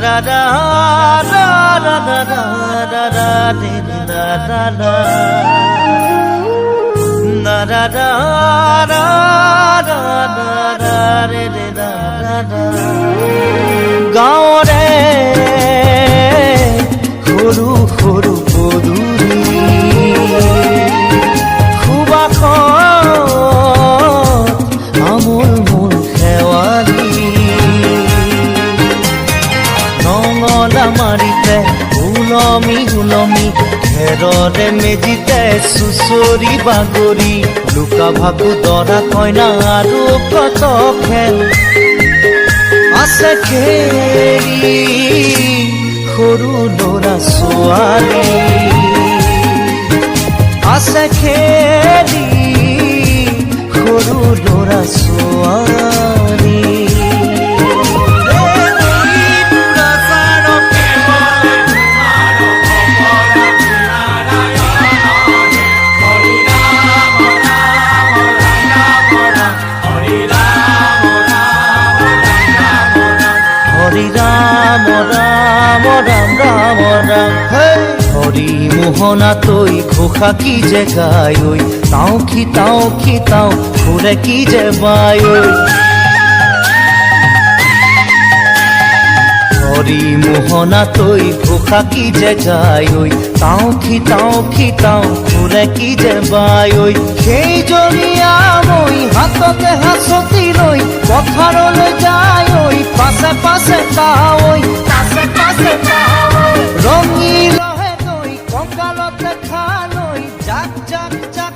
da da da da da da da da da da da da da da da da da re re da da gaore horu horu poduri khubakho amul mul khewali nongola marite ulami ulami হেৰৰে মেজিতে সুচৰি বাগৰি লুকা ভাকু দৰা কইনা আৰু কত খেল আছে খেলি সৰু ল'ৰা ছোৱালী আছে খেলি সৰু ল'ৰা ছোৱালী হৰি ৰাম ৰাম ৰাম ৰাম ৰাম হৰি মোহনা তৈ ঘোষা কি যে গায় ঐ তাও খিতাও ঘুরে কি যে বায় হরি মোহনা তৈ ঘোষা কি যে গায় ঐ তাও খিতাও ঘুরে কি যে বায় সেই জৰিয়া মই হাততে হাসতি লৈ পথাৰলৈ যায় পাছে পাছে তাই ৰঙি লহে দৈ কঁকালতে খালৈ জাক জাক জাক